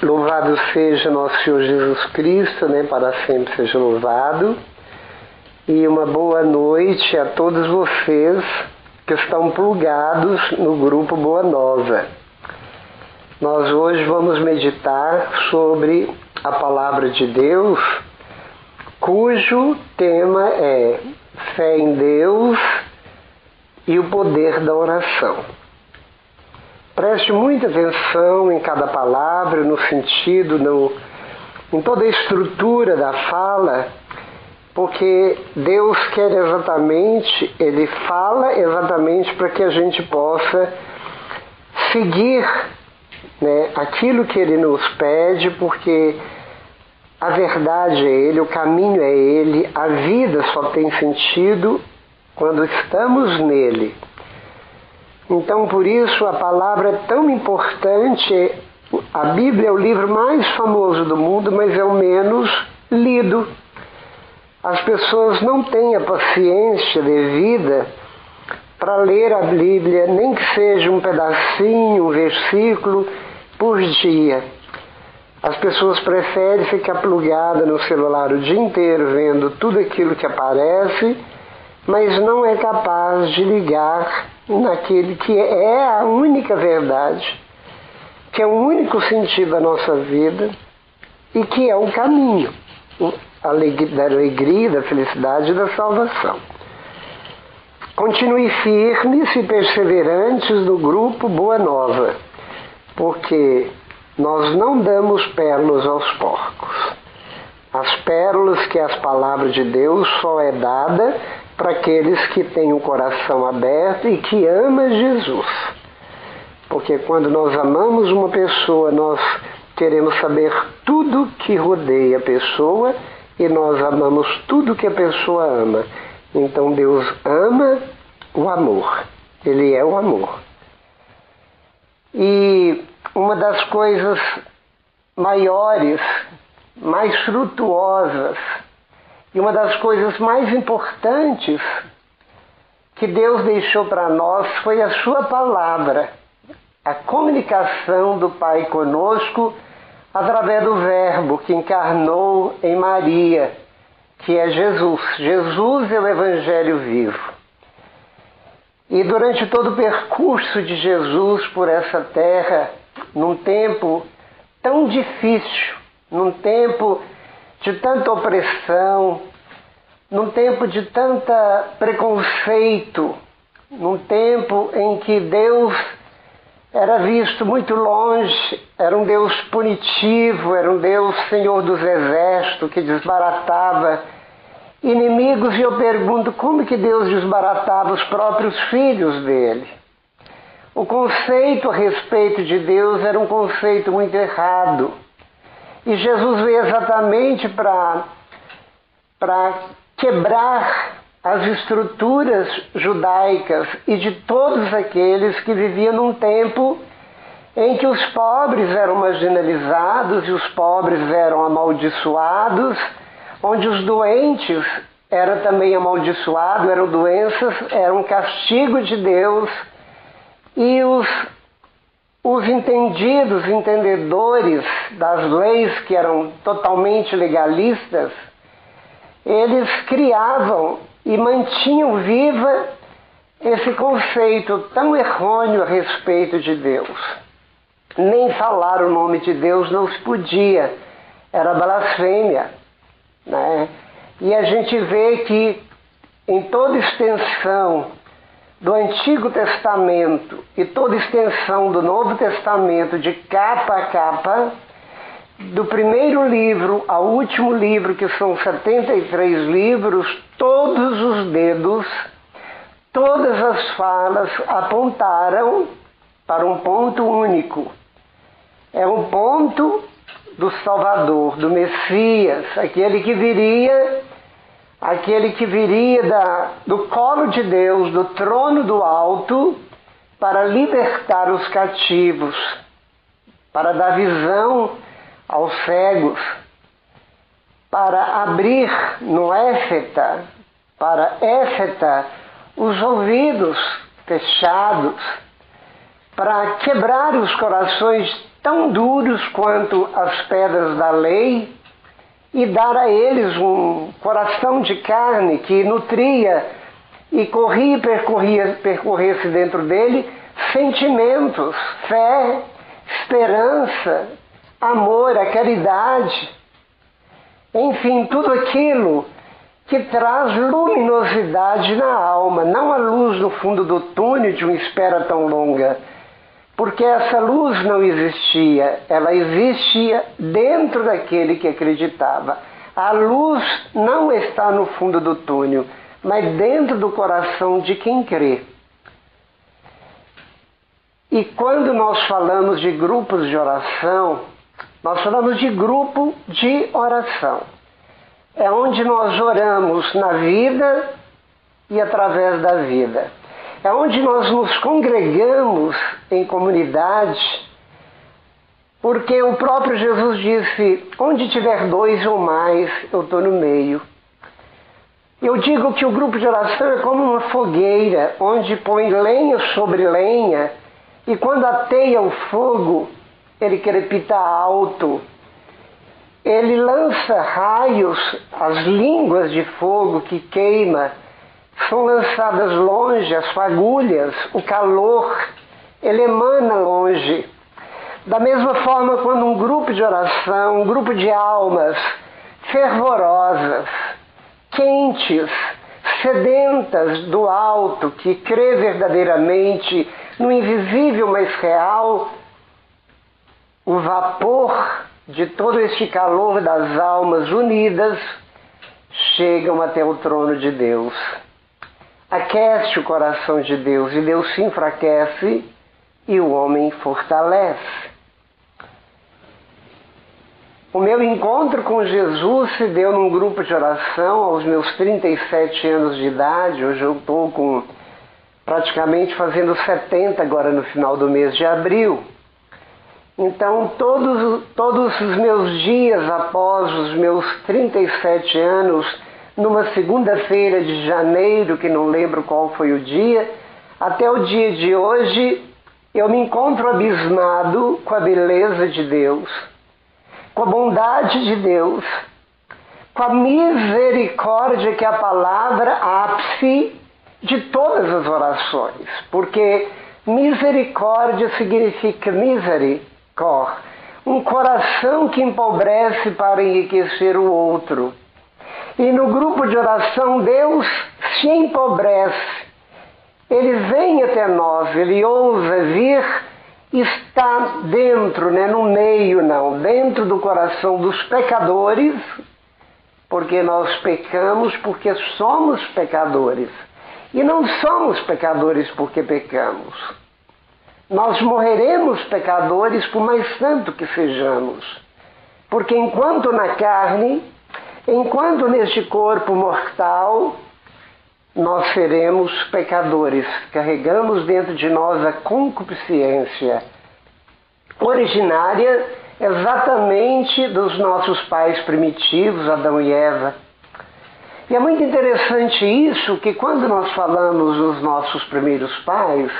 Louvado seja nosso Senhor Jesus Cristo, para sempre seja louvado. E uma boa noite a todos vocês que estão plugados no grupo Boa Nova. Nós hoje vamos meditar sobre a Palavra de Deus, cujo tema é fé em Deus e o poder da oração. Preste muita atenção em cada palavra, no sentido, em toda a estrutura da fala, porque Deus quer exatamente, Ele fala exatamente para que a gente possa seguir aquilo que Ele nos pede, porque a verdade é Ele, o caminho é Ele, a vida só tem sentido quando estamos nele. Então, por isso, a palavra é tão importante. A Bíblia é o livro mais famoso do mundo, mas é o menos lido. As pessoas não têm a paciência devida para ler a Bíblia, nem que seja um pedacinho, um versículo por dia. As pessoas preferem ficar plugada no celular o dia inteiro, vendo tudo aquilo que aparece, mas não é capaz de ligar naquele que é a única verdade, que é o único sentido da nossa vida e que é o caminho da alegria, da felicidade e da salvação. Continue firmes e perseverantes no grupo Boa Nova, porque nós não damos pérolas aos porcos. As pérolas, que é as palavras de Deus, só é dada para aqueles que têm o coração aberto e que amam Jesus. Porque quando nós amamos uma pessoa, nós queremos saber tudo que rodeia a pessoa e nós amamos tudo que a pessoa ama. Então Deus ama o amor. Ele é o amor. E uma das coisas maiores, mais frutuosas, e uma das coisas mais importantes que Deus deixou para nós foi a sua palavra, a comunicação do Pai conosco através do Verbo que encarnou em Maria, que é Jesus. Jesus é o Evangelho vivo. E durante todo o percurso de Jesus por essa terra, num tempo tão difícil, num tempo de tanta opressão, num tempo de tanta preconceito, num tempo em que Deus era visto muito longe, era um Deus punitivo, era um Deus Senhor dos Exércitos, que desbaratava inimigos, e eu pergunto, como que Deus desbaratava os próprios filhos dele? O conceito a respeito de Deus era um conceito muito errado. E Jesus veio exatamente para quebrar as estruturas judaicas e de todos aqueles que viviam num tempo em que os pobres eram marginalizados e os pobres eram amaldiçoados, onde os doentes eram também amaldiçoados, eram doenças, eram um castigo de Deus, e os entendidos, entendedores das leis que eram totalmente legalistas, eles criavam e mantinham viva esse conceito tão errôneo a respeito de Deus. Nem falar o nome de Deus não se podia, era blasfêmia. E a gente vê que em toda extensão do Antigo Testamento e toda extensão do Novo Testamento, de capa a capa, do primeiro livro ao último livro, que são 73 livros, todos os dedos, todas as falas apontaram para um ponto único. É um ponto do Salvador, do Messias, aquele que viria do colo de Deus, do trono do alto, para libertar os cativos, para dar visão aos cegos, para abrir no éfeta, para éfeta, os ouvidos fechados, para quebrar os corações tão duros quanto as pedras da lei e dar a eles um coração de carne que nutria e corria e percorresse dentro dele sentimentos, fé, esperança, amor, a caridade, enfim, tudo aquilo que traz luminosidade na alma, não a luz no fundo do túnel de uma espera tão longa, porque essa luz não existia, ela existia dentro daquele que acreditava. A luz não está no fundo do túnel, mas dentro do coração de quem crê. E quando nós falamos de grupos de oração, nós falamos de grupo de oração. É onde nós oramos na vida e através da vida. É onde nós nos congregamos em comunidade, porque o próprio Jesus disse, onde tiver 2 ou mais, eu estou no meio. Eu digo que o grupo de oração é como uma fogueira, onde põe lenha sobre lenha, e quando ateia o fogo, ele crepita alto. Ele lança raios, as línguas de fogo que queima, são lançadas longe, as fagulhas, o calor, ele emana longe. Da mesma forma, quando um grupo de oração, um grupo de almas fervorosas, quentes, sedentas do alto, que crê verdadeiramente no invisível mas real, o vapor de todo este calor das almas unidas chegam até o trono de Deus. Aquece o coração de Deus e Deus se enfraquece e o homem fortalece. O meu encontro com Jesus se deu num grupo de oração aos meus 37 anos de idade. Hoje eu estou com praticamente fazendo 70 agora no final do mês de abril. Então todos os meus dias após os meus 37 anos, numa segunda-feira de janeiro, que não lembro qual foi o dia, até o dia de hoje, eu me encontro abismado com a beleza de Deus, com a bondade de Deus, com a misericórdia, que é a palavra ápice de todas as orações, porque misericórdia significa um coração que empobrece para enriquecer o outro. E no grupo de oração Deus se empobrece, Ele vem até nós, Ele ousa vir, está dentro, no meio não, dentro do coração dos pecadores, porque nós pecamos porque somos pecadores. E não somos pecadores porque pecamos. Nós morreremos pecadores por mais santo que sejamos. Porque enquanto na carne, enquanto neste corpo mortal, nós seremos pecadores. Carregamos dentro de nós a concupiscência originária exatamente dos nossos pais primitivos, Adão e Eva. E é muito interessante isso, que quando nós falamos dos nossos primeiros pais,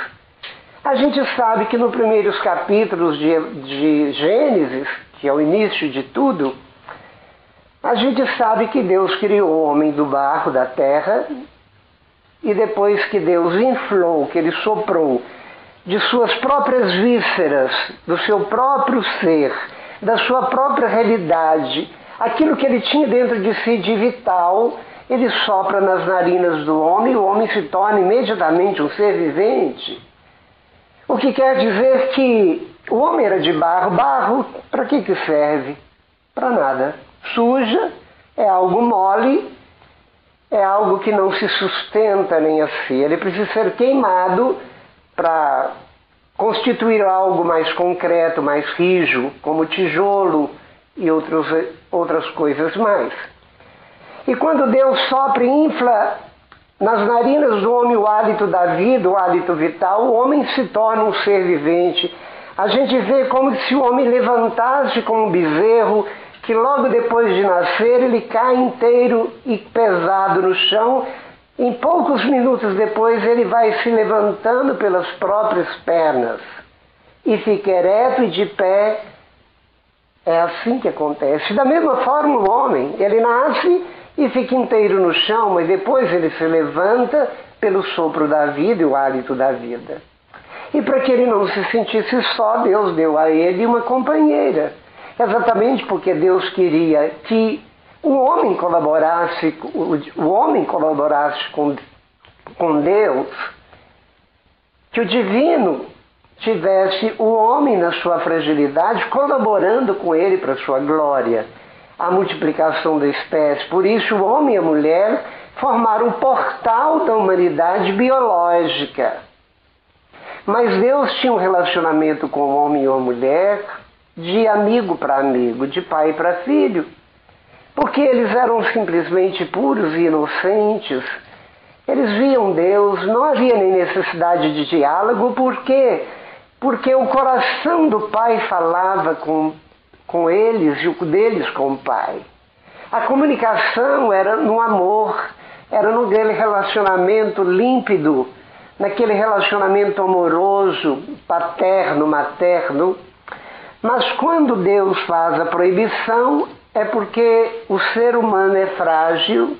a gente sabe que nos primeiros capítulos de Gênesis, que é o início de tudo, a gente sabe que Deus criou o homem do barro da terra, e depois que Deus inflou, que Ele soprou de suas próprias vísceras, do seu próprio ser, da sua própria realidade, aquilo que Ele tinha dentro de si de vital, Ele sopra nas narinas do homem e o homem se torna imediatamente um ser vivente. O que quer dizer que o homem era de barro. Barro, para que serve? Para nada. Suja, é algo mole, é algo que não se sustenta nem assim. Ele precisa ser queimado para constituir algo mais concreto, mais rijo, como tijolo e outras coisas mais. E quando Deus sopra e infla nas narinas do homem o hálito da vida, o hálito vital, o homem se torna um ser vivente. A gente vê como se o homem levantasse como um bezerro, que logo depois de nascer ele cai inteiro e pesado no chão. Em poucos minutos depois ele vai se levantando pelas próprias pernas e fica ereto e de pé. É assim que acontece. Da mesma forma o homem, ele nasce e fica inteiro no chão, mas depois ele se levanta pelo sopro da vida e o hálito da vida. E para que ele não se sentisse só, Deus deu a ele uma companheira. Exatamente porque Deus queria que o homem colaborasse com Deus, que o divino tivesse o homem na sua fragilidade colaborando com ele para a sua glória, a multiplicação da espécie. Por isso o homem e a mulher formaram um portal da humanidade biológica. Mas Deus tinha um relacionamento com o homem e a mulher de amigo para amigo, de pai para filho, porque eles eram simplesmente puros e inocentes. Eles viam Deus, não havia nem necessidade de diálogo. Por quê? Porque o coração do pai falava com eles e o deles com o pai. A comunicação era no amor, era naquele relacionamento límpido, naquele relacionamento amoroso, paterno, materno. Mas quando Deus faz a proibição, é porque o ser humano é frágil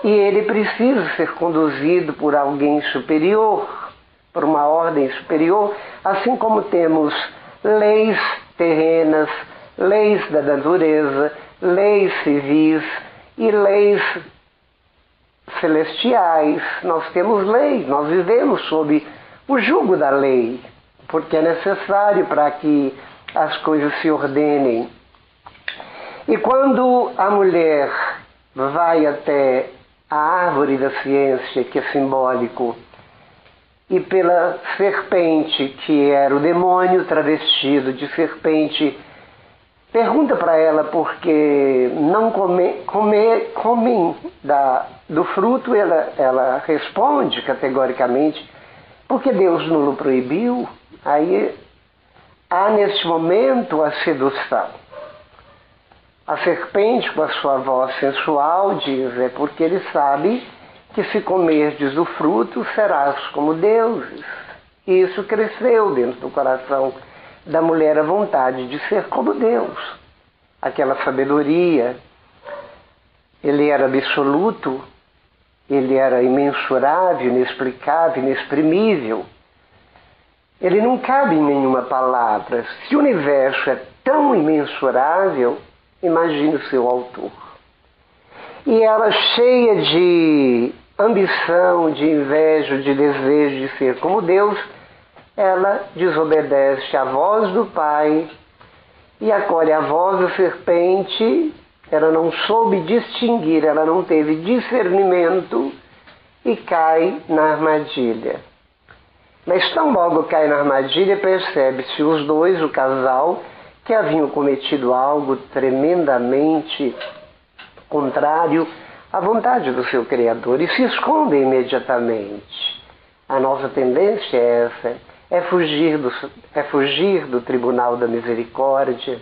e ele precisa ser conduzido por alguém superior, por uma ordem superior, assim como temos leis terrenas, leis da natureza, leis civis e leis celestiais. Nós temos leis, nós vivemos sob o jugo da lei, porque é necessário para que as coisas se ordenem. E quando a mulher vai até a árvore da ciência, que é simbólico, e pela serpente, que era o demônio travestido de serpente, pergunta para ela por que não comem do fruto. Ela responde categoricamente, porque Deus não o proibiu. Aí há neste momento a sedução. A serpente, com a sua voz sensual, diz: é porque ele sabe que se comerdes do fruto serás como deuses. E isso cresceu dentro do coração da mulher, a vontade de ser como Deus. Aquela sabedoria. Ele era absoluto, ele era imensurável, inexplicável, inexprimível. Ele não cabe em nenhuma palavra. Se o universo é tão imensurável, imagine o seu autor. E ela, cheia de ambição, de inveja, de desejo de ser como Deus, ela desobedece à voz do Pai e acolhe a voz da serpente. Ela não soube distinguir, ela não teve discernimento e cai na armadilha. Mas tão logo cai na armadilha, percebe-se os dois, o casal, que haviam cometido algo tremendamente contrário à vontade do seu Criador e se escondem imediatamente. A nossa tendência é essa, é fugir do tribunal da misericórdia,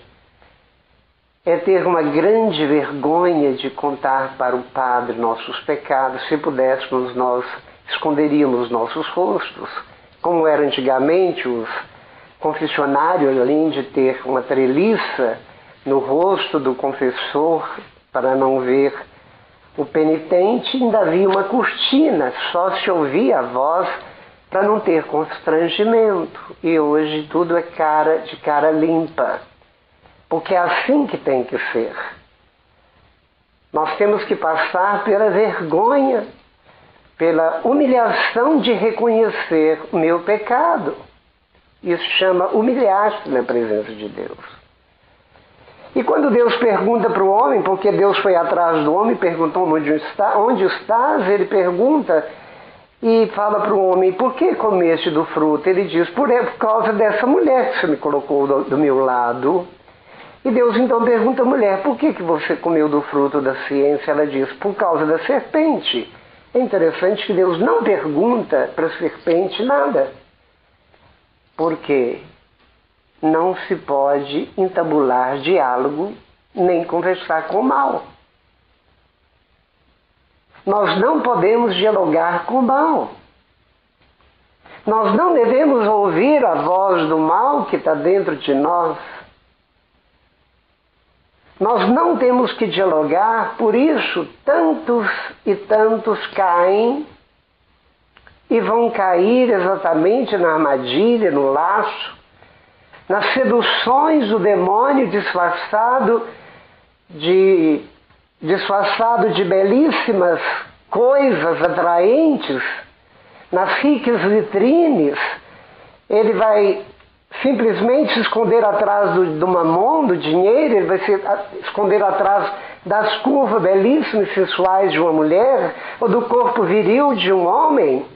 é ter uma grande vergonha de contar para o Padre nossos pecados. Se pudéssemos, nós esconderíamos nossos rostos, como era antigamente os confessionários, além de ter uma treliça no rosto do confessor para não ver o penitente, ainda havia uma cortina, só se ouvia a voz para não ter constrangimento. E hoje tudo é de cara limpa, porque é assim que tem que ser. Nós temos que passar pela vergonha, pela humilhação de reconhecer o meu pecado. Isso chama humilhar-se na presença de Deus. E quando Deus pergunta para o homem, porque Deus foi atrás do homem e perguntou onde estás, ele pergunta e fala para o homem: por que comeste do fruto? Ele diz: por causa dessa mulher que você me colocou do meu lado. E Deus então pergunta à mulher: por que você comeu do fruto da ciência? Ela diz: por causa da serpente. É interessante que Deus não pergunta para a serpente nada. Por quê? não se pode entabular diálogo nem conversar com o mal. Nós não podemos dialogar com o mal. Nós não devemos ouvir a voz do mal que está dentro de nós. Nós não temos que dialogar, por isso tantos e tantos caem e vão cair exatamente na armadilha, no laço, nas seduções do demônio disfarçado de belíssimas coisas atraentes, nas ricas vitrines. Ele vai simplesmente se esconder atrás do mamon, do dinheiro, ele vai se esconder atrás das curvas belíssimas e sensuais de uma mulher, ou do corpo viril de um homem.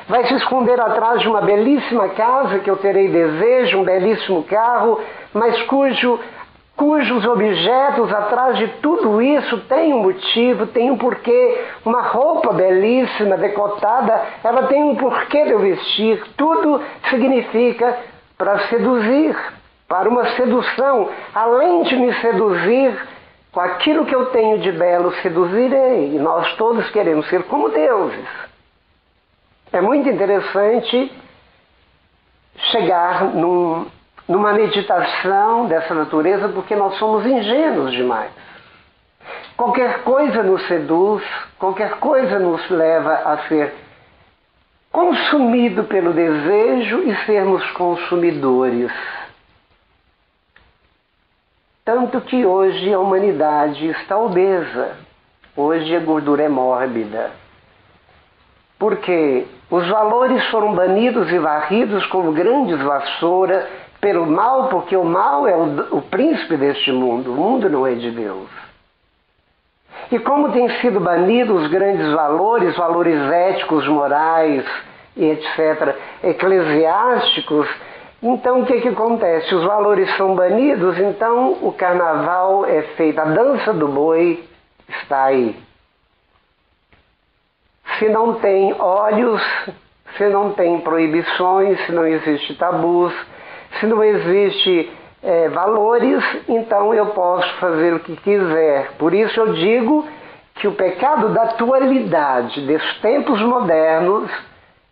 Vai se esconder atrás de uma belíssima casa que eu terei desejo, um belíssimo carro, mas cujos objetos atrás de tudo isso tem um motivo, tem um porquê. Uma roupa belíssima, decotada, ela tem um porquê de eu vestir. Tudo significa para seduzir, para uma sedução. Além de me seduzir, com aquilo que eu tenho de belo, seduzirei. E nós todos queremos ser como deuses. É muito interessante chegar numa meditação dessa natureza, porque nós somos ingênuos demais. Qualquer coisa nos seduz, qualquer coisa nos leva a ser consumido pelo desejo e sermos consumidores. Tanto que hoje a humanidade está obesa, hoje a gordura é mórbida. Porque os valores foram banidos e varridos como grandes vassouras pelo mal, porque o mal é o príncipe deste mundo, o mundo não é de Deus. E como têm sido banidos os grandes valores, valores éticos, morais e etc., eclesiásticos, então o que acontece? Os valores são banidos, então o carnaval é feito, a dança do boi está aí. Se não tem olhos, se não tem proibições, se não existe tabus, se não existe valores, então eu posso fazer o que quiser. Por isso eu digo que o pecado da atualidade, desses tempos modernos,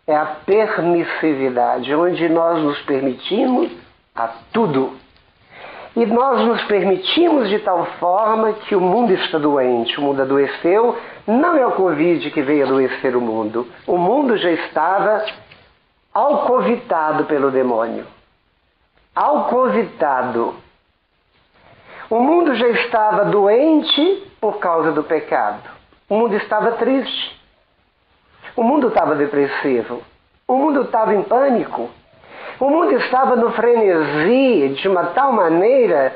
é a permissividade, onde nós nos permitimos a tudo. E nós nos permitimos de tal forma que o mundo está doente, o mundo adoeceu. Não é o Covid que veio adoecer o mundo. O mundo já estava alcovitado pelo demônio. Alcovitado. O mundo já estava doente por causa do pecado. O mundo estava triste. O mundo estava depressivo. O mundo estava em pânico. O mundo estava no frenesi de uma tal maneira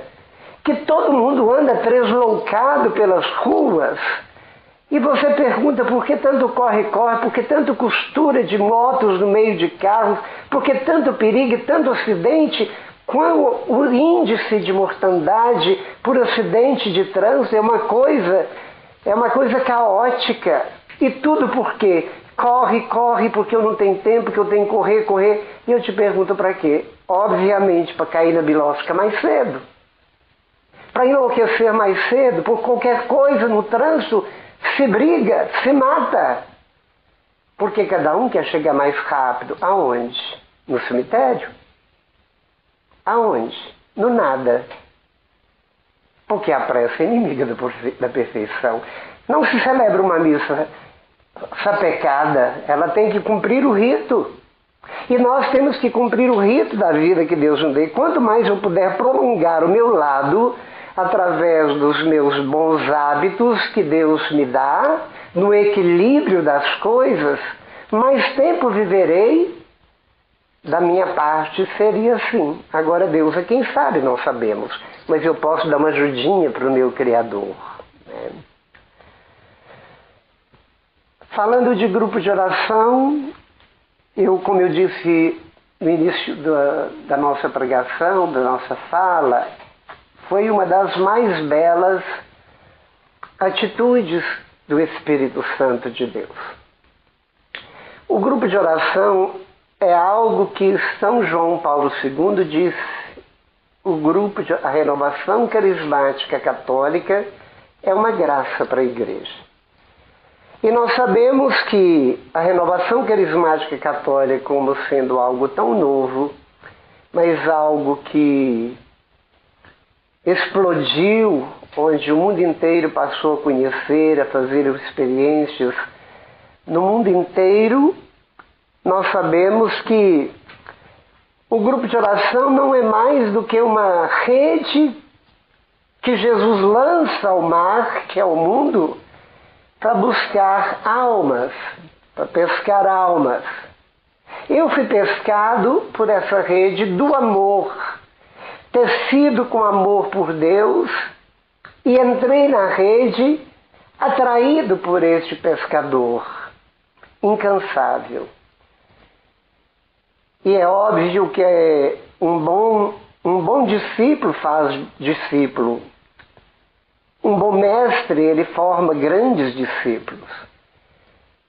que todo mundo anda tresloucado pelas ruas. E você pergunta por que tanto corre-corre, por que tanto costura de motos no meio de carros, por que tanto perigo e tanto acidente, quando o índice de mortandade por acidente de trânsito é uma coisa caótica. E tudo por quê? Corre, porque eu não tenho tempo, que eu tenho que correr. E eu te pergunto para quê? Obviamente para cair na bilosca mais cedo. Para enlouquecer mais cedo, por qualquer coisa no trânsito, se briga, se mata. Porque cada um quer chegar mais rápido. Aonde? No cemitério? Aonde? No nada. Porque a pressa é inimiga da perfeição. Não se celebra uma missa sapecada, ela tem que cumprir o rito. E nós temos que cumprir o rito da vida que Deus nos deu. Quanto mais eu puder prolongar o meu lado através dos meus bons hábitos que Deus me dá, no equilíbrio das coisas, mais tempo viverei. Da minha parte seria assim. Agora Deus é quem sabe, não sabemos. Mas eu posso dar uma ajudinha para o meu Criador. Né? Falando de grupo de oração, como eu disse no início da nossa pregação, da nossa fala, foi uma das mais belas atitudes do Espírito Santo de Deus. O grupo de oração é algo que São João Paulo II diz a renovação carismática católica é uma graça para a igreja. E nós sabemos que a renovação carismática católica, como sendo algo tão novo, mas algo que explodiu, onde o mundo inteiro passou a conhecer, a fazer experiências, no mundo inteiro, nós sabemos que o grupo de oração não é mais do que uma rede que Jesus lança ao mar, que é o mundo, para buscar almas, para pescar almas. Eu fui pescado por essa rede do amor, tecido com amor por Deus, e entrei na rede atraído por este pescador incansável. E é óbvio que um bom discípulo faz discípulo. Um bom mestre, ele forma grandes discípulos.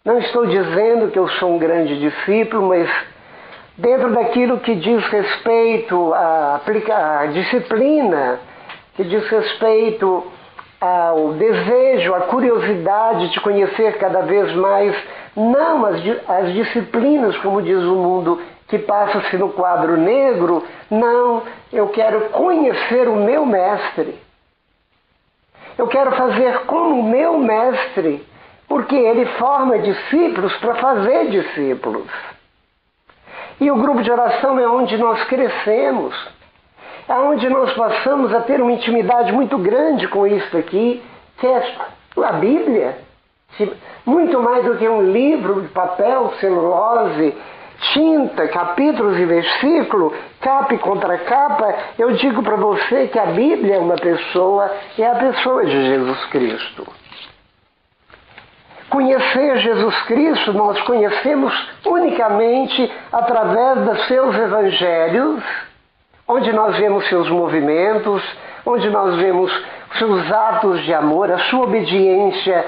Não estou dizendo que eu sou um grande discípulo, mas dentro daquilo que diz respeito à disciplina, que diz respeito ao desejo, à curiosidade de conhecer cada vez mais, não as disciplinas, como diz o mundo, que passa-se no quadro negro, não, eu quero conhecer o meu mestre. Eu quero fazer como o meu mestre, porque ele forma discípulos para fazer discípulos. E o grupo de oração é onde nós crescemos, é onde nós passamos a ter uma intimidade muito grande com isso aqui, que é a Bíblia. Muito mais do que um livro de papel, celulose, tinta, capítulos e versículo, capa e contra capa, eu digo para você que a Bíblia é uma pessoa, é a pessoa de Jesus Cristo. Conhecer Jesus Cristo nós conhecemos unicamente através dos seus evangelhos, onde nós vemos seus movimentos, onde nós vemos seus atos de amor, a sua obediência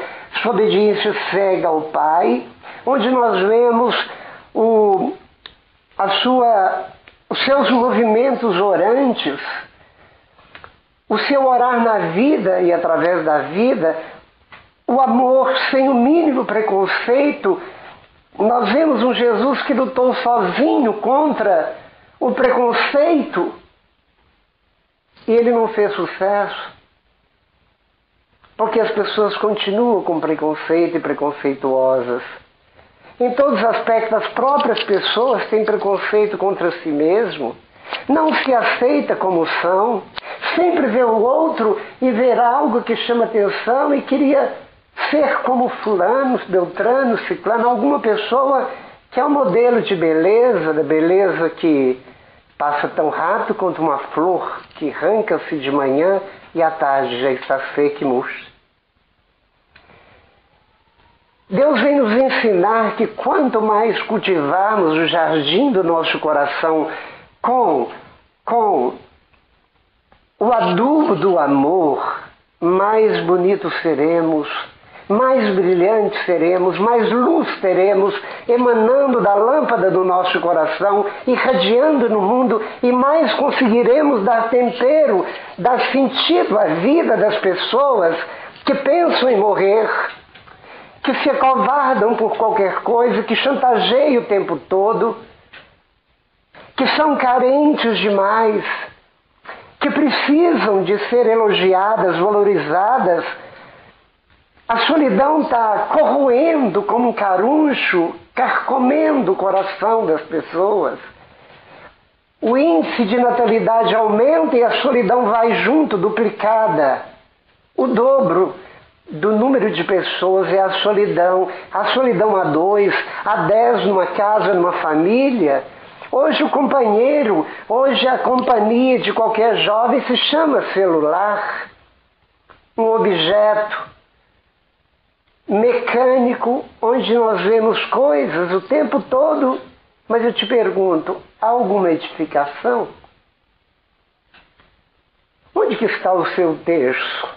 cega ao Pai, onde nós vemos os seus movimentos orantes, o seu orar na vida e através da vida, o amor sem o mínimo preconceito. Nós vemos um Jesus que lutou sozinho contra o preconceito e ele não fez sucesso, porque as pessoas continuam com preconceito e preconceituosas. Em todos os aspectos, as próprias pessoas têm preconceito contra si mesmo, não se aceita como são, sempre vê o outro e ver algo que chama atenção e queria ser como fulano, beltrano, ciclano, alguma pessoa que é um modelo de beleza, da beleza que passa tão rápido quanto uma flor que arranca-se de manhã e à tarde já está seca e murcha. Deus vem nos ensinar que quanto mais cultivarmos o jardim do nosso coração com o adubo do amor, mais bonitos seremos, mais brilhantes seremos, mais luz teremos, emanando da lâmpada do nosso coração, irradiando no mundo, e mais conseguiremos dar tempero, dar sentido à vida das pessoas que pensam em morrer, que se acovardam por qualquer coisa, que chantageiam o tempo todo, que são carentes demais, que precisam de ser elogiadas, valorizadas. A solidão está corroendo como um caruncho, carcomendo o coração das pessoas. O índice de natalidade aumenta e a solidão vai junto, duplicada. O dobro do número de pessoas é a solidão a 2, a 10 numa casa, numa família. Hoje o companheiro, hoje a companhia de qualquer jovem se chama celular, um objeto mecânico, onde nós vemos coisas o tempo todo, mas eu te pergunto, há alguma edificação? Onde que está o seu terço?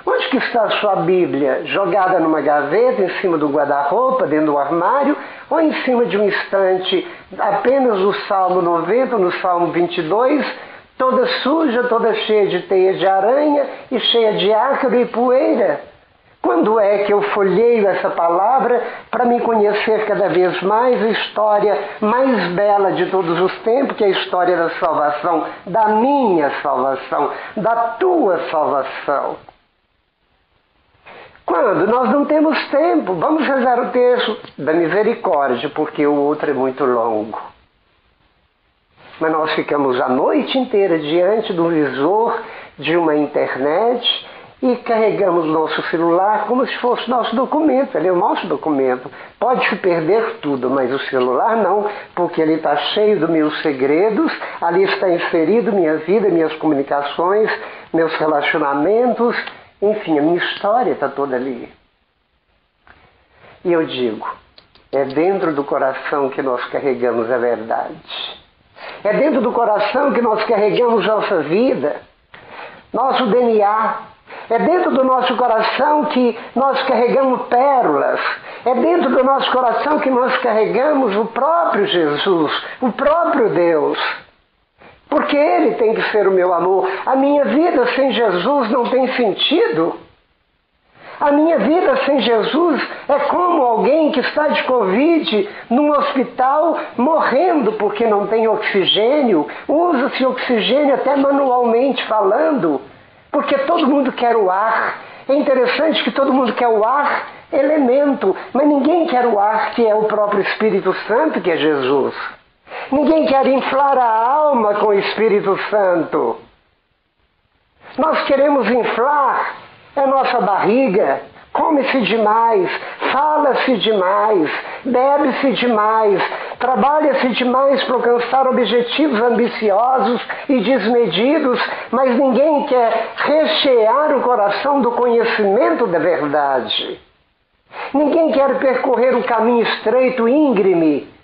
Onde que está a sua Bíblia? Jogada numa gaveta, em cima do guarda-roupa, dentro do armário, ou em cima de um estante, apenas no Salmo 90, no Salmo 22, toda suja, toda cheia de teia de aranha e cheia de ácaro e poeira. Quando é que eu folheio essa palavra para me conhecer cada vez mais a história mais bela de todos os tempos, que é a história da salvação, da minha salvação, da tua salvação? Quando nós não temos tempo, vamos rezar o texto da misericórdia, porque o outro é muito longo. Mas nós ficamos a noite inteira diante do visor de uma internet e carregamos nosso celular como se fosse nosso documento. Ele é o nosso documento. Pode-se perder tudo, mas o celular não, porque ele está cheio dos meus segredos, ali está inserido minha vida, minhas comunicações, meus relacionamentos, enfim, a minha história está toda ali. E eu digo, é dentro do coração que nós carregamos a verdade. É dentro do coração que nós carregamos nossa vida, nosso DNA. É dentro do nosso coração que nós carregamos pérolas. É dentro do nosso coração que nós carregamos o próprio Jesus, o próprio Deus. Porque Ele tem que ser o meu amor. A minha vida sem Jesus não tem sentido. A minha vida sem Jesus é como alguém que está de Covid num hospital morrendo porque não tem oxigênio. Usa-se oxigênio até manualmente falando, porque todo mundo quer o ar. É interessante que todo mundo quer o ar, elemento, mas ninguém quer o ar que é o próprio Espírito Santo, que é Jesus. Ninguém quer inflar a alma com o Espírito Santo. Nós queremos inflar a nossa barriga, come-se demais, fala-se demais, bebe-se demais, trabalha-se demais para alcançar objetivos ambiciosos e desmedidos, mas ninguém quer rechear o coração do conhecimento da verdade. Ninguém quer percorrer o caminho estreito, íngreme,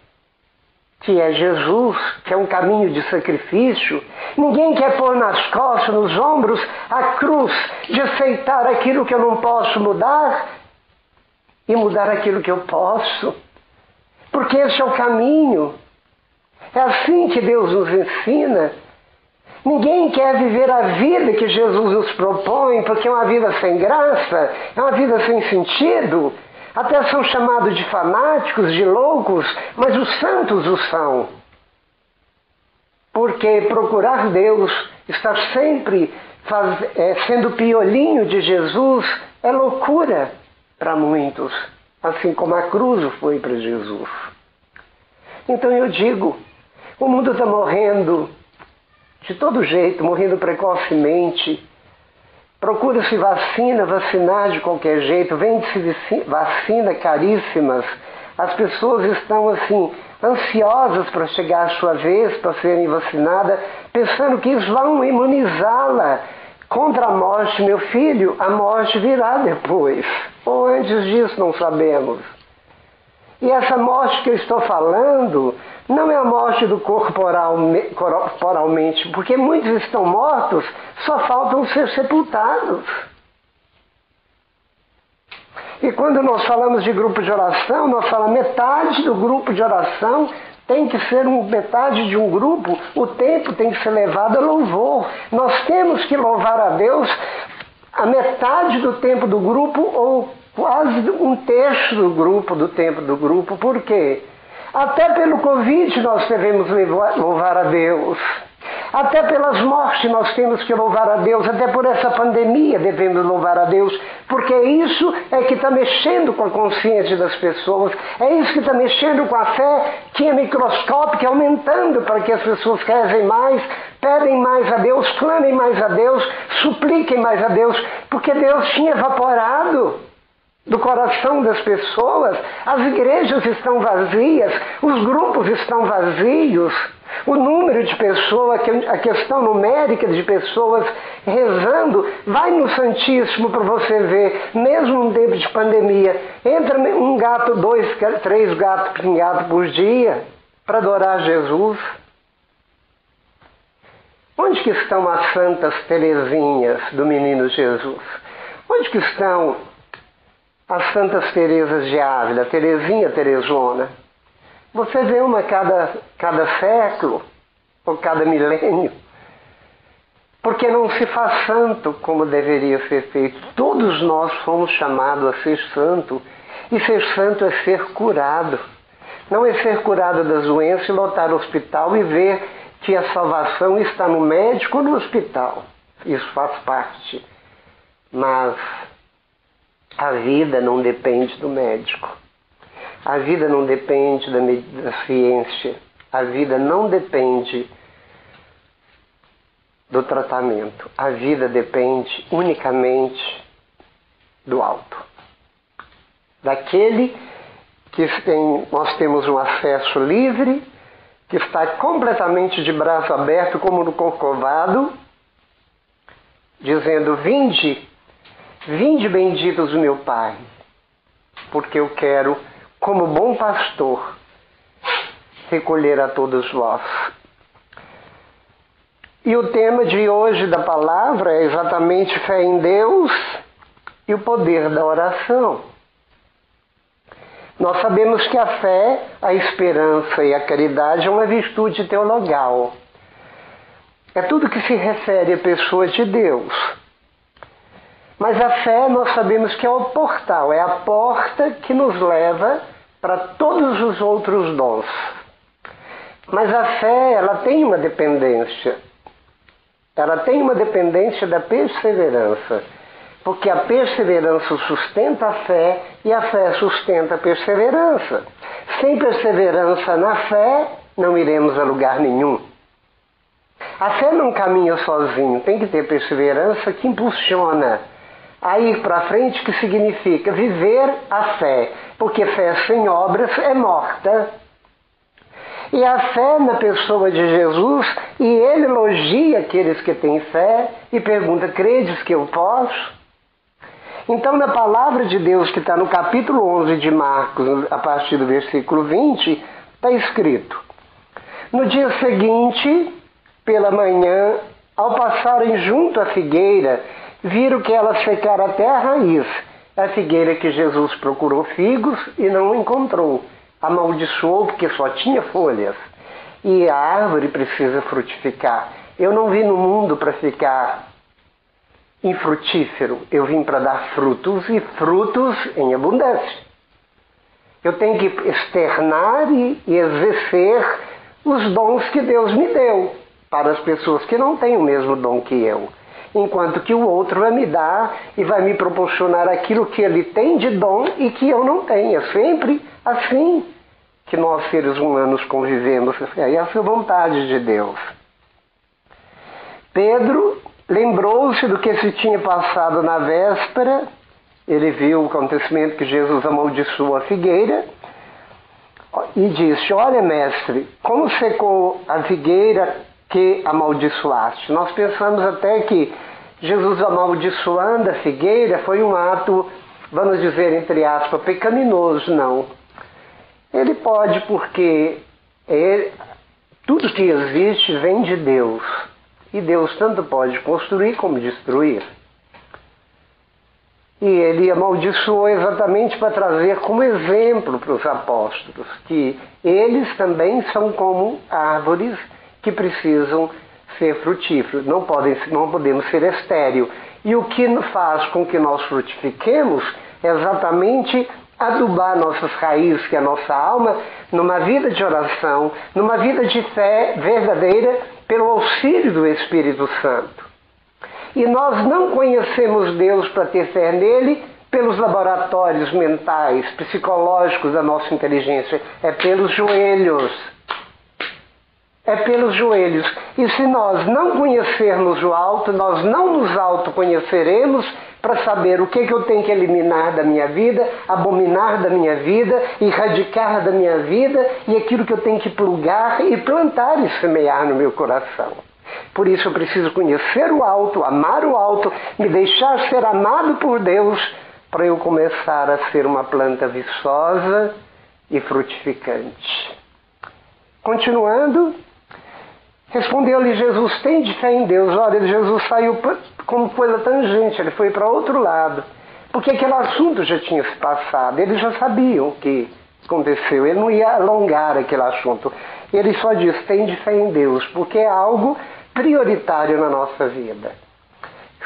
que é Jesus, que é um caminho de sacrifício. Ninguém quer pôr nas costas, nos ombros, a cruz de aceitar aquilo que eu não posso mudar e mudar aquilo que eu posso. Porque esse é o caminho. É assim que Deus nos ensina. Ninguém quer viver a vida que Jesus nos propõe, porque é uma vida sem graça, é uma vida sem sentido. Até são chamados de fanáticos, de loucos, mas os santos o são. Porque procurar Deus, estar sempre sendo piolinho de Jesus, é loucura para muitos, assim como a cruz foi para Jesus. Então eu digo, o mundo está morrendo de todo jeito, morrendo precocemente. Procura-se vacinar de qualquer jeito, vende-se vacina caríssimas. As pessoas estão assim, ansiosas para chegar a sua vez, para serem vacinadas, pensando que isso vão imunizá-la contra a morte. Meu filho, a morte virá depois, ou antes disso, não sabemos. E essa morte que eu estou falando não é a morte do corporalmente, porque muitos estão mortos, só faltam ser sepultados. E quando nós falamos de grupo de oração, nós falamos metade do grupo de oração tem que ser metade de um grupo, o tempo tem que ser levado a louvor. Nós temos que louvar a Deus a metade do tempo do grupo, ou quase um terço do tempo do grupo. Por quê? Até pelo Covid nós devemos louvar a Deus. Até pelas mortes nós temos que louvar a Deus. Até por essa pandemia devemos louvar a Deus. Porque isso é que está mexendo com a consciência das pessoas. É isso que está mexendo com a fé, que é microscópica, aumentando para que as pessoas rezem mais, pedem mais a Deus, clamem mais a Deus, supliquem mais a Deus. Porque Deus tinha evaporado do coração das pessoas. As igrejas estão vazias, os grupos estão vazios, o número de pessoas, a questão numérica de pessoas rezando, vai no Santíssimo para você ver, mesmo num tempo de pandemia, entra um gato, 2, 3 gatos pingados por dia para adorar Jesus. Onde que estão as santas Teresinhas do Menino Jesus? Onde que estão as Santas Teresas de Ávila, Teresinha, Teresona? Você vê uma cada século, ou cada milênio. porque não se faz santo como deveria ser feito. Todos nós fomos chamados a ser santo, e ser santo é ser curado. Não é ser curado das doenças e lotar o hospital e ver que a salvação está no médico ou no hospital. Isso faz parte. Mas a vida não depende do médico. A vida não depende da ciência. A vida não depende do tratamento. A vida depende unicamente do alto. Daquele que nós temos um acesso livre, que está completamente de braço aberto como no Corcovado, dizendo: vinde, vinde benditos do meu Pai, porque eu quero, como bom pastor, recolher a todos vós. E o tema de hoje da palavra é exatamente fé em Deus e o poder da oração. Nós sabemos que a fé, a esperança e a caridade é uma virtude teologal. É tudo que se refere a pessoas de Deus. Mas a fé, nós sabemos que é o portal, é a porta que nos leva para todos os outros dons. Mas a fé, ela tem uma dependência. Ela tem uma dependência da perseverança. Porque a perseverança sustenta a fé e a fé sustenta a perseverança. Sem perseverança na fé, não iremos a lugar nenhum. A fé não caminha sozinho, tem que ter perseverança que impulsiona a ir para frente, que significa viver a fé. Porque fé sem obras é morta. E a fé na pessoa de Jesus, e ele elogia aqueles que têm fé e pergunta: credes que eu posso? Então, na palavra de Deus, que está no capítulo 11 de Marcos, a partir do versículo 20, está escrito: no dia seguinte, pela manhã, ao passarem junto à figueira, viram que ela secara até a raiz. A figueira que Jesus procurou figos e não encontrou. Amaldiçoou porque só tinha folhas. E a árvore precisa frutificar. Eu não vim no mundo para ficar infrutífero. Eu vim para dar frutos, e frutos em abundância. Eu tenho que externar e exercer os dons que Deus me deu para as pessoas que não têm o mesmo dom que eu. Enquanto que o outro vai me dar e vai me proporcionar aquilo que ele tem de dom e que eu não tenho. É sempre assim que nós, seres humanos, convivemos. É essa a vontade de Deus. Pedro lembrou-se do que se tinha passado na véspera. Ele viu o acontecimento que Jesus amaldiçoou a figueira e disse: olha, mestre, como secou a figueira que amaldiçoaste? Nós pensamos até que Jesus amaldiçoando a figueira foi um ato, vamos dizer, entre aspas, pecaminoso. Não. Ele pode, porque tudo que existe vem de Deus. E Deus tanto pode construir como destruir. E ele amaldiçoou exatamente para trazer como exemplo para os apóstolos que eles também são como árvores que precisam ser frutíferos. Não podemos ser estéril. E o que faz com que nós frutifiquemos é exatamente adubar nossas raízes, que é a nossa alma, numa vida de oração, numa vida de fé verdadeira, pelo auxílio do Espírito Santo. E nós não conhecemos Deus para ter fé nele pelos laboratórios mentais, psicológicos da nossa inteligência. É pelos joelhos. É pelos joelhos. E se nós não conhecermos o alto, nós não nos autoconheceremos para saber o que eu tenho que eliminar da minha vida, abominar da minha vida, erradicar da minha vida, e aquilo que eu tenho que plugar e plantar e semear no meu coração. Por isso eu preciso conhecer o alto, amar o alto, me deixar ser amado por Deus, para eu começar a ser uma planta viçosa e frutificante. Continuando, respondeu-lhe Jesus: tem de fé em Deus. Olha, Jesus saiu como pela tangente, ele foi para outro lado, porque aquele assunto já tinha se passado, eles já sabiam o que aconteceu, ele não ia alongar aquele assunto. Ele só disse: tem de fé em Deus, porque é algo prioritário na nossa vida.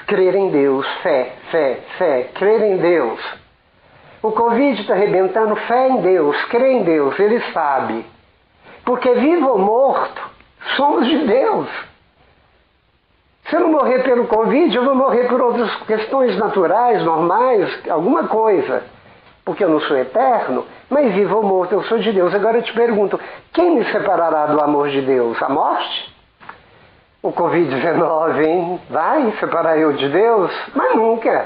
Crer em Deus, fé, fé, fé, crer em Deus. O Covid está arrebentando, fé em Deus, crer em Deus, Ele sabe. Porque vivo ou morto, somos de Deus. Se eu não morrer pelo Covid, eu vou morrer por outras questões naturais, normais, alguma coisa. Porque eu não sou eterno, mas vivo ou morto, eu sou de Deus. Agora eu te pergunto, quem me separará do amor de Deus? A morte? O Covid-19, hein? Vai separar eu de Deus? Mas nunca.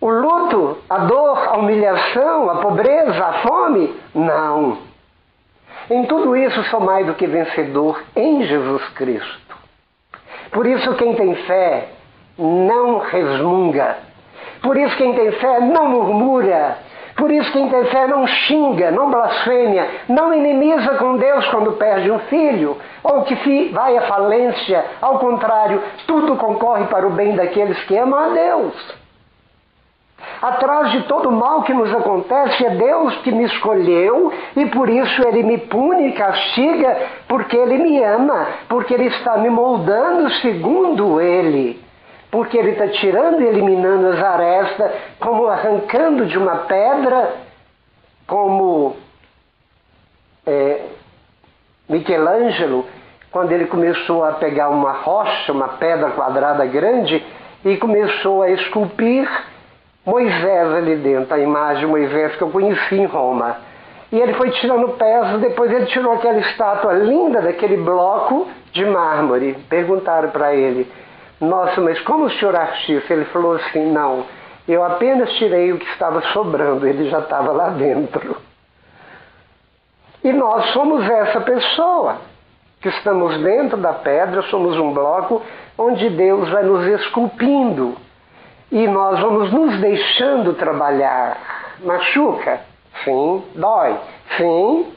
O luto, a dor, a humilhação, a pobreza, a fome? Não. Em tudo isso sou mais do que vencedor em Jesus Cristo. Por isso quem tem fé não resmunga. Por isso quem tem fé não murmura. Por isso quem tem fé não xinga, não blasfêmia, não inimiza com Deus quando perde um filho, ou que vai à falência. Ao contrário, tudo concorre para o bem daqueles que amam a Deus. Atrás de todo mal que nos acontece é Deus que me escolheu e por isso Ele me pune e castiga, porque Ele me ama, porque Ele está me moldando segundo Ele, porque Ele está tirando e eliminando as arestas, como arrancando de uma pedra, como Michelangelo, quando ele começou a pegar uma rocha, uma pedra quadrada grande, e começou a esculpir Moisés ali dentro, a imagem de Moisés que eu conheci em Roma. E ele foi tirando peças, depois ele tirou aquela estátua linda daquele bloco de mármore. Perguntaram para ele, nossa, mas como o senhor artista? Ele falou assim, não, eu apenas tirei o que estava sobrando, ele já estava lá dentro. E nós somos essa pessoa, que estamos dentro da pedra, somos um bloco onde Deus vai nos esculpindo. E nós vamos nos deixando trabalhar. Machuca? Sim. Dói? Sim.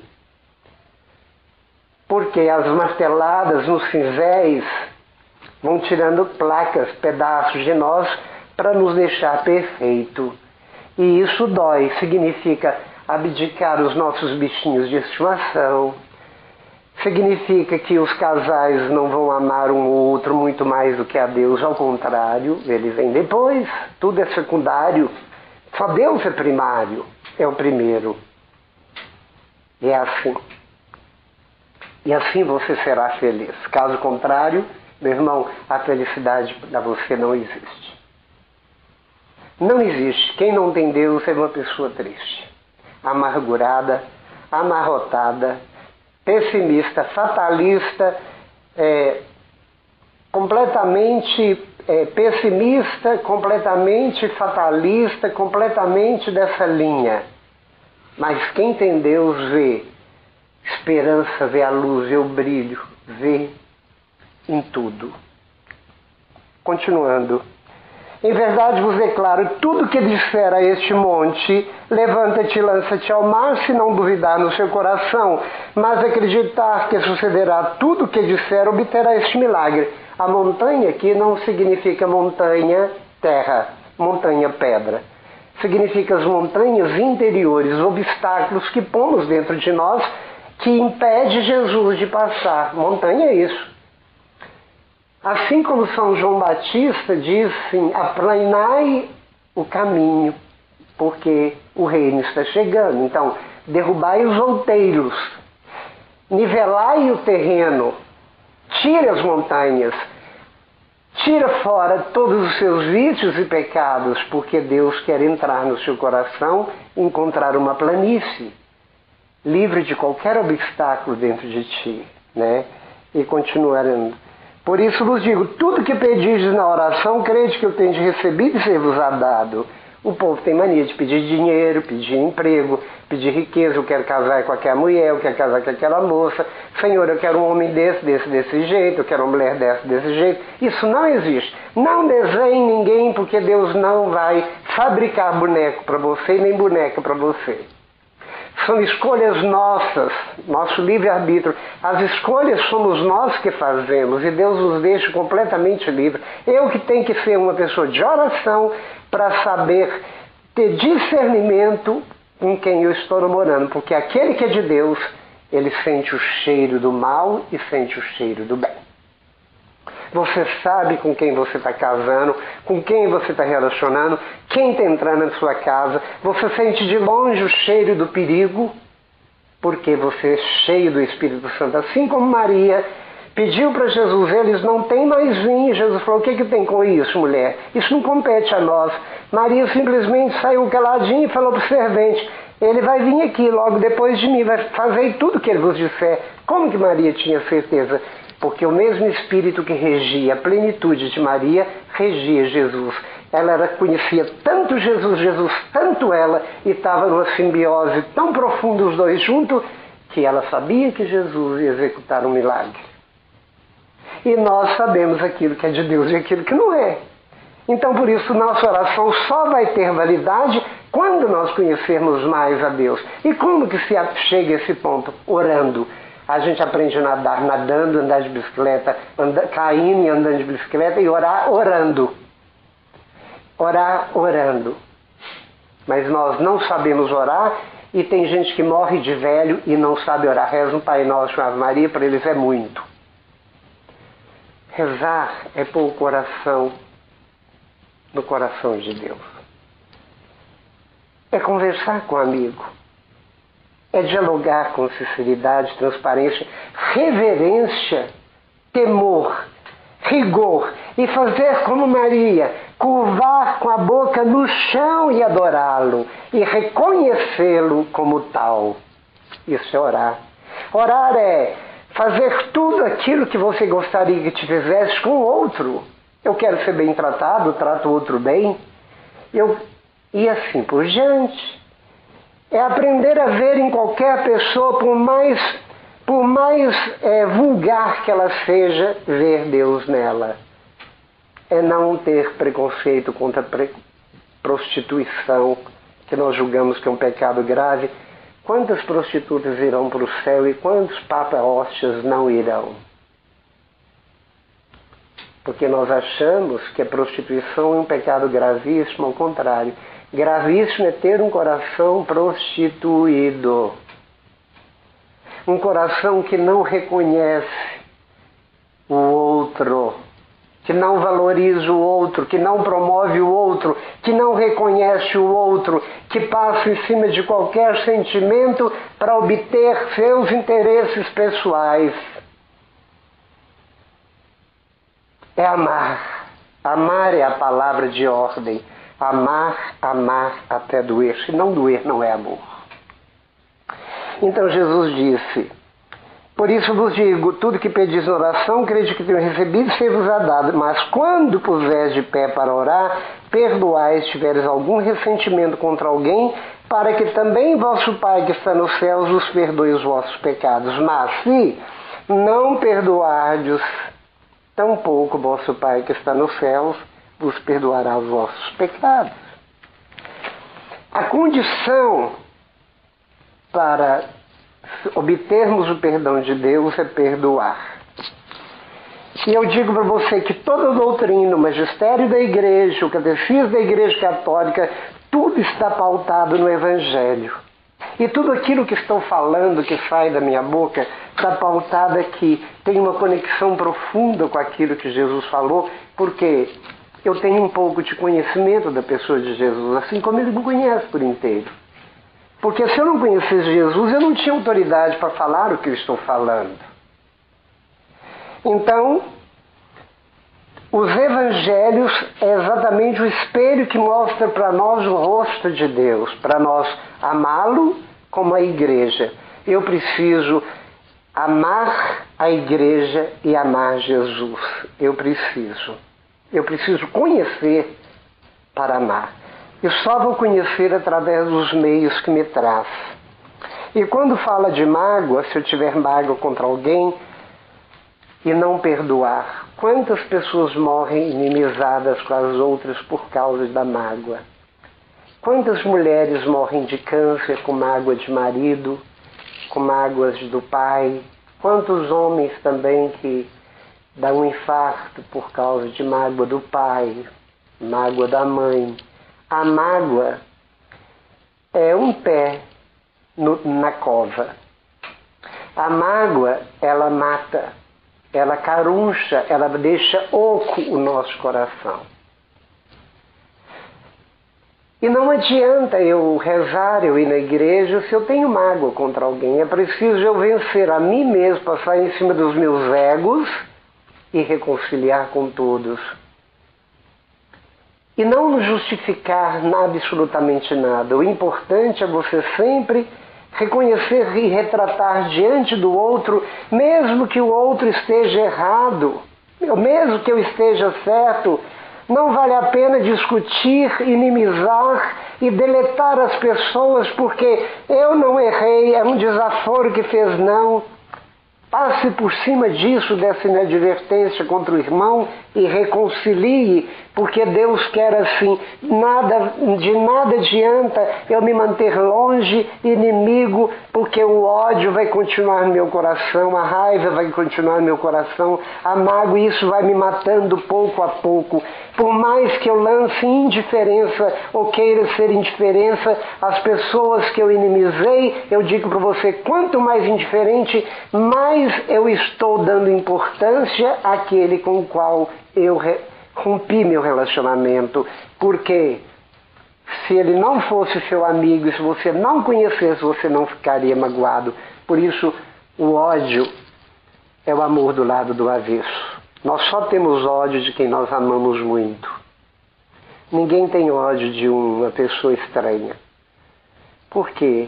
Porque as marteladas nos cinzéis vão tirando placas, pedaços de nós para nos deixar perfeito. E isso dói. Significa abdicar os nossos bichinhos de estimação. Significa que os casais não vão amar um ou outro muito mais do que a Deus, ao contrário, ele vem depois, tudo é secundário, só Deus é primário, é o primeiro. E é assim. E assim você será feliz. Caso contrário, meu irmão, a felicidade para você não existe. Não existe. Quem não tem Deus é uma pessoa triste, amargurada, amarrotada, pessimista, fatalista, completamente pessimista, completamente fatalista, completamente dessa linha. Mas quem tem Deus vê esperança, vê a luz, vê o brilho, vê em tudo. Continuando. Em verdade vos declaro, tudo que disser a este monte, levanta-te e lança-te ao mar, se não duvidar no seu coração, mas acreditar que sucederá tudo o que disser, obterá este milagre. A montanha aqui não significa montanha terra, montanha pedra. Significa as montanhas interiores, obstáculos que pomos dentro de nós, que impede Jesus de passar. Montanha é isso. Assim como São João Batista diz assim, aplanai o caminho, porque o reino está chegando. Então, derrubai os outeiros, nivelai o terreno, tire as montanhas, tira fora todos os seus vícios e pecados, porque Deus quer entrar no seu coração e encontrar uma planície, livre de qualquer obstáculo dentro de ti, né? E continuaremos. Por isso vos digo, tudo que pedirdes na oração, crede que eu tenho recebido e ser-vos-á dado. O povo tem mania de pedir dinheiro, pedir emprego, pedir riqueza, eu quero casar com aquela mulher, eu quero casar com aquela moça. Senhor, eu quero um homem desse jeito, eu quero uma mulher desse jeito. Isso não existe. Não desenhe ninguém, porque Deus não vai fabricar boneco para você, nem boneca para você. São escolhas nossas, nosso livre-arbítrio. As escolhas somos nós que fazemos e Deus nos deixa completamente livre. Eu que tenho que ser uma pessoa de oração para saber ter discernimento em quem eu estou namorando, porque aquele que é de Deus, ele sente o cheiro do mal e sente o cheiro do bem. Você sabe com quem você está casando, com quem você está relacionando, quem está entrando na sua casa. Você sente de longe o cheiro do perigo, porque você é cheio do Espírito Santo. Assim como Maria pediu para Jesus, eles não têm mais vinho. Jesus falou, o que tem com isso, mulher? Isso não compete a nós. Maria simplesmente saiu caladinha e falou para o servente, ele vai vir aqui logo depois de mim, vai fazer tudo o que ele vos disser. Como que Maria tinha certeza? Porque o mesmo Espírito que regia a plenitude de Maria, regia Jesus. Ela conhecia tanto Jesus tanto ela, e estava numa simbiose tão profunda os dois juntos, que ela sabia que Jesus ia executar um milagre. E nós sabemos aquilo que é de Deus e aquilo que não é. Então, por isso, nossa oração só vai ter validade quando nós conhecermos mais a Deus. E como que se chega a esse ponto? Orando. A gente aprende a nadar nadando, andar de bicicleta, caindo e andando de bicicleta, e orar orando. Orar orando. Mas nós não sabemos orar, e tem gente que morre de velho e não sabe orar. Reza um Pai Nosso, Ave Maria, para eles é muito. Rezar é pôr o coração no coração de Deus. É conversar com o amigo. É dialogar com sinceridade, transparência, reverência, temor, rigor. E fazer como Maria, curvar com a boca no chão e adorá-lo. E reconhecê-lo como tal. Isso é orar. Orar é fazer tudo aquilo que você gostaria que te fizesse com o outro. Eu quero ser bem tratado, trato o outro bem. E assim por diante. É aprender a ver em qualquer pessoa, por mais vulgar que ela seja, ver Deus nela. É não ter preconceito contra a prostituição, que nós julgamos que é um pecado grave. Quantas prostitutas irão para o céu e quantos papa-hóstias não irão? Porque nós achamos que a prostituição é um pecado gravíssimo, ao contrário. Gravíssimo é ter um coração prostituído. Um coração que não reconhece o outro, que não valoriza o outro, que não promove o outro, que não reconhece o outro, que passa em cima de qualquer sentimento para obter seus interesses pessoais. É amar. Amar é a palavra de ordem. Amar, amar até doer. Se não doer, não é amor. Então Jesus disse, por isso vos digo, tudo que pedis na oração, crede que tenho recebido, ser-vos-á dado. Mas quando puseres de pé para orar, perdoai se tiveres algum ressentimento contra alguém, para que também vosso Pai que está nos céus os perdoe os vossos pecados. Mas se não perdoardes, tampouco vosso Pai que está nos céus vos perdoará os vossos pecados. A condição para obtermos o perdão de Deus é perdoar. E eu digo para você que toda a doutrina, o magistério da igreja, o catecismo da igreja católica, tudo está pautado no Evangelho. E tudo aquilo que estou falando, que sai da minha boca, está pautado aqui. Tem uma conexão profunda com aquilo que Jesus falou, porque eu tenho um pouco de conhecimento da pessoa de Jesus, assim como ele me conhece por inteiro. Porque se eu não conhecesse Jesus, eu não tinha autoridade para falar o que eu estou falando. Então, os evangelhos é exatamente o espelho que mostra para nós o rosto de Deus, para nós amá-lo como a igreja. Eu preciso amar a igreja e amar Jesus. Eu preciso conhecer para amar. Eu só vou conhecer através dos meios que me traz. E quando fala de mágoa, se eu tiver mágoa contra alguém e não perdoar, quantas pessoas morrem inimizadas com as outras por causa da mágoa? Quantas mulheres morrem de câncer com mágoa de marido, com mágoas do pai? Quantos homens também que dão um infarto por causa de mágoa do pai, mágoa da mãe? A mágoa é um pé na cova. A mágoa, ela mata. ela caruncha, ela deixa oco o nosso coração. E não adianta eu rezar, eu ir na igreja, se eu tenho mágoa contra alguém. É preciso eu vencer a mim mesmo, passar em cima dos meus egos e reconciliar com todos. E não justificar absolutamente nada. O importante é você sempre reconhecer e retratar diante do outro, mesmo que o outro esteja errado, mesmo que eu esteja certo. Não vale a pena discutir, inimizar e deletar as pessoas porque eu não errei, é um desaforo que fez não. Passe por cima disso, dessa inadvertência contra o irmão e reconcilie, porque Deus quer assim. De nada adianta eu me manter longe, inimigo, porque o ódio vai continuar no meu coração, a raiva vai continuar no meu coração, a mágoa, e isso vai me matando pouco a pouco. Por mais que eu lance indiferença ou queira ser indiferença, as pessoas que eu inimizei, eu digo para você, quanto mais indiferente, mais eu estou dando importância àquele com o qual eu rompi meu relacionamento. Porque se ele não fosse seu amigo, e se você não conhecesse, você não ficaria magoado. Por isso, o ódio é o amor do lado do avesso. Nós só temos ódio de quem nós amamos muito. Ninguém tem ódio de uma pessoa estranha. Por quê?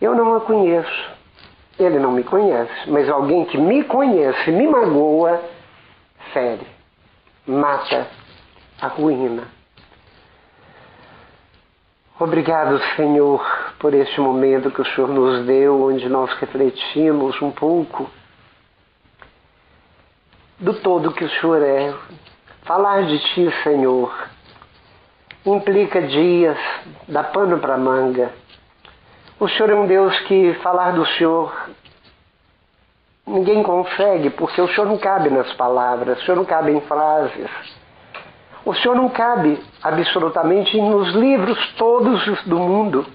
Eu não a conheço. Ele não me conhece. Mas alguém que me conhece, me magoa, fere, mata, arruína. Obrigado, Senhor, por este momento que o Senhor nos deu, onde nós refletimos um pouco do todo que o Senhor é. Falar de Ti, Senhor, implica dias, dá pano para manga. O Senhor é um Deus que falar do Senhor ninguém consegue, porque o Senhor não cabe nas palavras, o Senhor não cabe em frases. O Senhor não cabe absolutamente nos livros todos do mundo.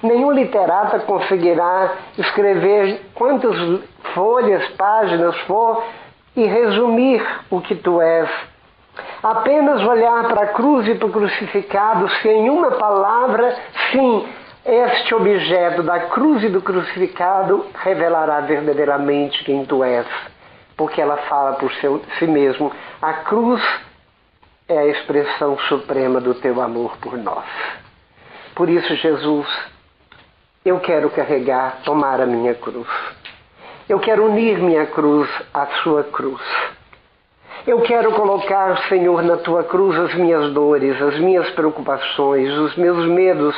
Nenhum literato conseguirá escrever quantas folhas, páginas for e resumir o que tu és. Apenas olhar para a cruz e para o crucificado, sem uma palavra, sim, este objeto da cruz e do crucificado revelará verdadeiramente quem tu és, porque ela fala por si mesmo. A cruz é a expressão suprema do teu amor por nós. Por isso, Jesus, eu quero carregar, tomar a minha cruz. Eu quero unir minha cruz à sua cruz. Eu quero colocar, Senhor, na tua cruz as minhas dores, as minhas preocupações, os meus medos,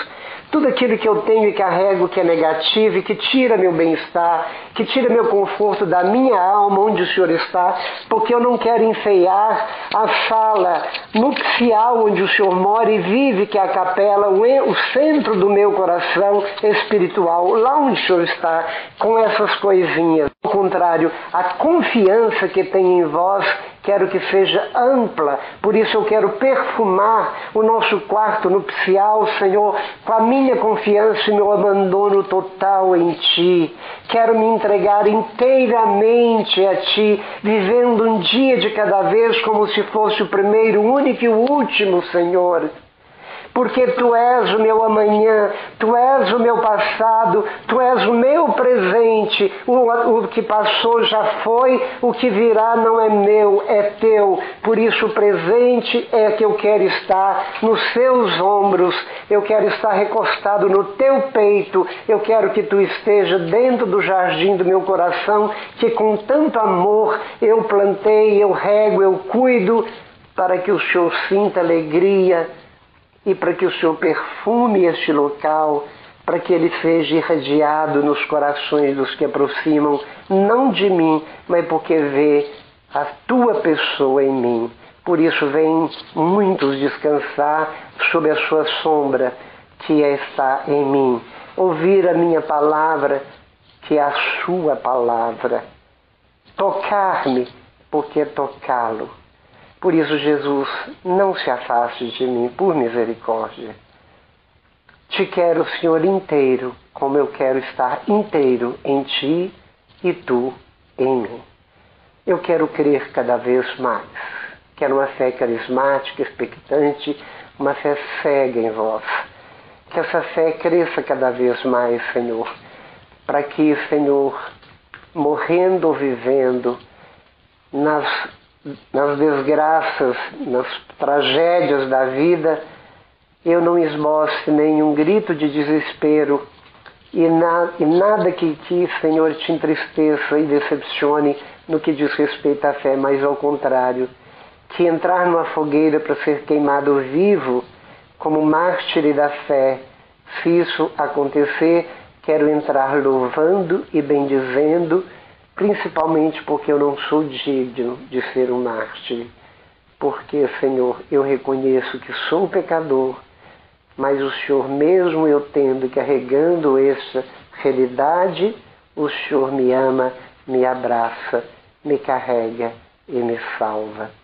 tudo aquilo que eu tenho e carrego que é negativo e que tira meu bem-estar, que tira meu conforto da minha alma onde o Senhor está, porque eu não quero enfeiar a sala nupcial onde o Senhor mora e vive, que é a capela, o centro do meu coração espiritual, lá onde o Senhor está, com essas coisinhas. Ao contrário, a confiança que tem em vós, quero que seja ampla, por isso eu quero perfumar o nosso quarto nupcial, Senhor, com a minha confiança e meu abandono total em Ti. Quero me entregar inteiramente a Ti, vivendo um dia de cada vez como se fosse o primeiro, o único e o último, Senhor. Porque Tu és o meu amanhã, Tu és o meu passado, Tu és o meu presente. O que passou já foi, o que virá não é meu, é Teu. Por isso o presente é que eu quero estar nos Seus ombros, eu quero estar recostado no Teu peito, eu quero que Tu esteja dentro do jardim do meu coração, que com tanto amor eu plantei, eu rego, eu cuido, para que o Senhor sinta alegria, e para que o Senhor perfume este local, para que ele seja irradiado nos corações dos que aproximam, não de mim, mas porque vê a Tua pessoa em mim. Por isso vem muitos descansar sob a Sua sombra, que está em mim. Ouvir a minha palavra, que é a Sua palavra. Tocar-me, porque é tocá-lo. Por isso, Jesus, não se afaste de mim, por misericórdia. Te quero, Senhor, inteiro, como eu quero estar inteiro em Ti e Tu em mim. eu quero crer cada vez mais. Quero uma fé carismática, expectante, uma fé cega em vós. Que essa fé cresça cada vez mais, Senhor, para que, Senhor, morrendo ou vivendo, nas desgraças, nas tragédias da vida, eu não esboce nenhum grito de desespero e nada que, Senhor, te entristeça e decepcione no que diz respeito à fé, mas ao contrário, que entrar numa fogueira para ser queimado vivo como mártir da fé, se isso acontecer, quero entrar louvando e bendizendo, principalmente porque eu não sou digno de ser um mártir. Porque, Senhor, eu reconheço que sou um pecador, mas o Senhor, mesmo eu tendo e carregando essa realidade, o Senhor me ama, me abraça, me carrega e me salva.